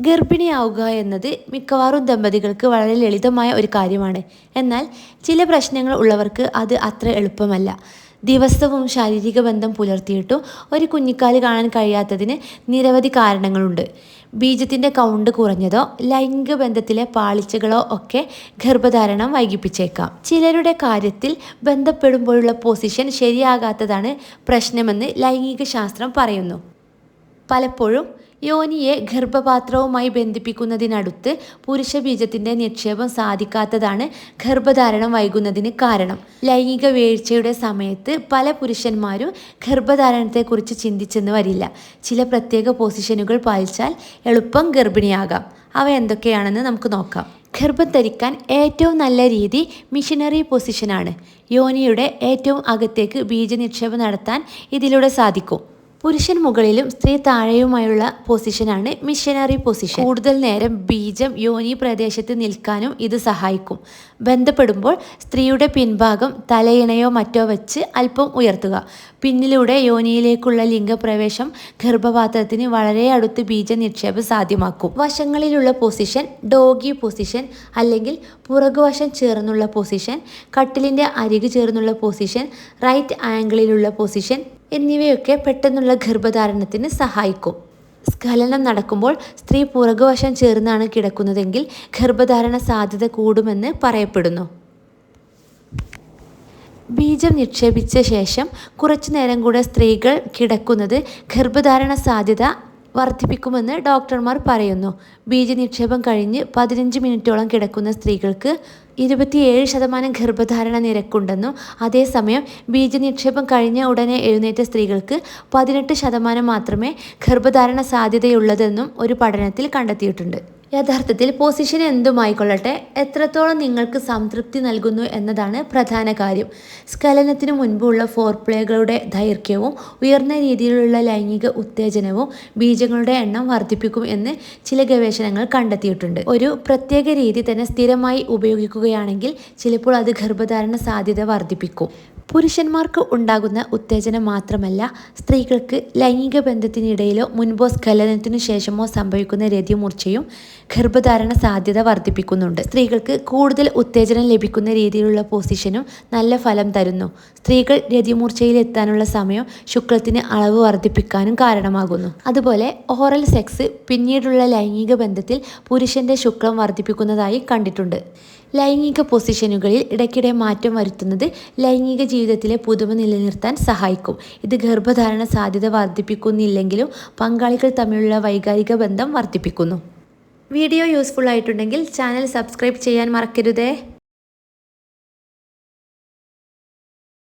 ഗർഭിണിയാവുക എന്നത് മിക്കവാറും ദമ്പതികൾക്ക് വളരെ ലളിതമായ ഒരു കാര്യമാണ്. എന്നാൽ ചില പ്രശ്നങ്ങൾ ഉള്ളവർക്ക് അത് അത്ര എളുപ്പമല്ല. ദിവസവും ശാരീരിക ബന്ധം പുലർത്തിയിട്ടും ഒരു കുഞ്ഞിക്കാല് കാണാൻ കഴിയാത്തതിന് നിരവധി കാരണങ്ങളുണ്ട്. ബീജത്തിൻ്റെ കൗണ്ട് കുറഞ്ഞതോ ലൈംഗിക ബന്ധത്തിലെ പാളിച്ചകളോ ഒക്കെ ഗർഭധാരണം വൈകിപ്പിച്ചേക്കാം. ചിലരുടെ കാര്യത്തിൽ ബന്ധപ്പെടുമ്പോഴുള്ള പൊസിഷൻ ശരിയാകാത്തതാണ് പ്രശ്നമെന്ന് ലൈംഗിക ശാസ്ത്രം പറയുന്നു. പലപ്പോഴും യോനിയെ ഗർഭപാത്രവുമായി ബന്ധിപ്പിക്കുന്നതിനടുത്ത് പുരുഷ ബീജത്തിൻ്റെ നിക്ഷേപം സാധിക്കാത്തതാണ് ഗർഭധാരണം വൈകുന്നതിന് കാരണം. ലൈംഗിക വീഴ്ചയുടെ സമയത്ത് പല പുരുഷന്മാരും ഗർഭധാരണത്തെക്കുറിച്ച് ചിന്തിച്ചെന്ന് വരില്ല. ചില പ്രത്യേക പൊസിഷനുകൾ പാലിച്ചാൽ എളുപ്പം ഗർഭിണിയാകാം. അവ എന്തൊക്കെയാണെന്ന് നമുക്ക് നോക്കാം. ഗർഭം ധരിക്കാൻ ഏറ്റവും നല്ല രീതി മിഷനറി പൊസിഷനാണ്. യോനിയുടെ ഏറ്റവും അകത്തേക്ക് ബീജനിക്ഷേപം നടത്താൻ ഇതിലൂടെ സാധിക്കും. പുരുഷൻ മുകളിലും സ്ത്രീ താഴെയുമായുള്ള പൊസിഷനാണ് മിഷനറി പൊസിഷൻ. കൂടുതൽ നേരം ബീജം യോനി പ്രദേശത്ത് നിൽക്കാനും ഇത് സഹായിക്കും. ബന്ധപ്പെടുമ്പോൾ സ്ത്രീയുടെ പിൻഭാഗം തലയിണയോ മറ്റോ വെച്ച് അല്പം ഉയർത്തുക. പിന്നിലൂടെ യോനിയിലേക്കുള്ള ലിംഗപ്രവേശം ഗർഭപാത്രത്തിന് വളരെ അടുത്ത് ബീജനിക്ഷേപം സാധ്യമാക്കും. വശങ്ങളിലുള്ള പൊസിഷൻ ഡോഗി പൊസിഷൻ അല്ലെങ്കിൽ പുറകുവശം ചേർന്നുള്ള പൊസിഷൻ, കട്ടിലിൻ്റെ അരികു ചേർന്നുള്ള പൊസിഷൻ, റൈറ്റ് ആംഗിളിലുള്ള പൊസിഷൻ എന്നിവയൊക്കെ പെട്ടെന്നുള്ള ഗർഭധാരണത്തിന് സഹായിക്കും. സ്ഖലനം നടക്കുമ്പോൾ സ്ത്രീ പുറകുവശം ചേർന്നാണ് കിടക്കുന്നതെങ്കിൽ ഗർഭധാരണ സാധ്യത കൂടുമെന്ന് പറയപ്പെടുന്നു. ബീജം നിക്ഷേപിച്ച ശേഷം കുറച്ചു നേരം കൂടെ സ്ത്രീകൾ കിടക്കുന്നത് ഗർഭധാരണ സാധ്യത വർദ്ധിപ്പിക്കുമെന്ന് ഡോക്ടർമാർ പറയുന്നു. ബീജനിക്ഷേപം കഴിഞ്ഞ് 15 മിനിറ്റോളം കിടക്കുന്ന സ്ത്രീകൾക്ക് 27% ഗർഭധാരണ നിരക്കുണ്ടെന്നും അതേസമയം ബീജനിക്ഷേപം കഴിഞ്ഞ ഉടനെ എഴുന്നേറ്റ സ്ത്രീകൾക്ക് 18% മാത്രമേ ഗർഭധാരണ സാധ്യതയുള്ളതെന്നും ഒരു പഠനത്തിൽ കണ്ടെത്തിയിട്ടുണ്ട്. യഥാർത്ഥത്തിൽ പൊസിഷൻ എന്തുമായിക്കൊള്ളട്ടെ, എത്രത്തോളം നിങ്ങൾക്ക് സംതൃപ്തി നൽകുന്നു എന്നതാണ് പ്രധാന കാര്യം. സ്ഖലനത്തിനു മുൻപുള്ള ഫോർപ്ലേകളുടെ ദൈർഘ്യവും ഉയർന്ന രീതിയിലുള്ള ലൈംഗിക ഉത്തേജനവും ബീജങ്ങളുടെ എണ്ണം വർദ്ധിപ്പിക്കും എന്ന് ചില ഗവേഷണങ്ങൾ കണ്ടെത്തിയിട്ടുണ്ട്. ഒരു പ്രത്യേക രീതി തന്നെ സ്ഥിരമായി ഉപയോഗിക്കുകയാണെങ്കിൽ ചിലപ്പോൾ അത് ഗർഭധാരണ സാധ്യത വർദ്ധിപ്പിക്കും. പുരുഷന്മാർക്ക് ഉണ്ടാകുന്ന ഉത്തേജനം മാത്രമല്ല, സ്ത്രീകൾക്ക് ലൈംഗിക ബന്ധത്തിനിടയിലോ മുൻപോ സ്ഖലനത്തിനു ശേഷമോ സംഭവിക്കുന്ന രതിമൂർച്ചയും ഗർഭധാരണ സാധ്യത വർദ്ധിപ്പിക്കുന്നുണ്ട്. സ്ത്രീകൾക്ക് കൂടുതൽ ഉത്തേജനം ലഭിക്കുന്ന രീതിയിലുള്ള പൊസിഷനും നല്ല ഫലം തരുന്നു. സ്ത്രീകൾ രതിമൂർച്ചയിലെത്താനുള്ള സമയം ശുക്ലത്തിന് അളവ് വർദ്ധിപ്പിക്കാനും കാരണമാകുന്നു. അതുപോലെ ഓറൽ സെക്സ് പിന്നീടുള്ള ലൈംഗിക ബന്ധത്തിൽ പുരുഷന്റെ ശുക്ലം വർദ്ധിപ്പിക്കുന്നതായി കണ്ടിട്ടുണ്ട്. ലൈംഗിക പൊസിഷനുകളിൽ ഇടയ്ക്കിടെ മാറ്റം വരുത്തുന്നത് ലൈംഗിക ജീവിതത്തിലെ പുതുമ നിലനിർത്താൻ സഹായിക്കും. ഇത് ഗർഭധാരണ സാധ്യത വർദ്ധിപ്പിക്കുന്നില്ലെങ്കിലും പങ്കാളികൾ തമ്മിലുള്ള വൈകാരിക ബന്ധം വർദ്ധിപ്പിക്കുന്നു. വീഡിയോ യൂസ്ഫുൾ ആയിട്ടുണ്ടെങ്കിൽ ചാനൽ സബ്സ്ക്രൈബ് ചെയ്യാൻ മറക്കരുതേ.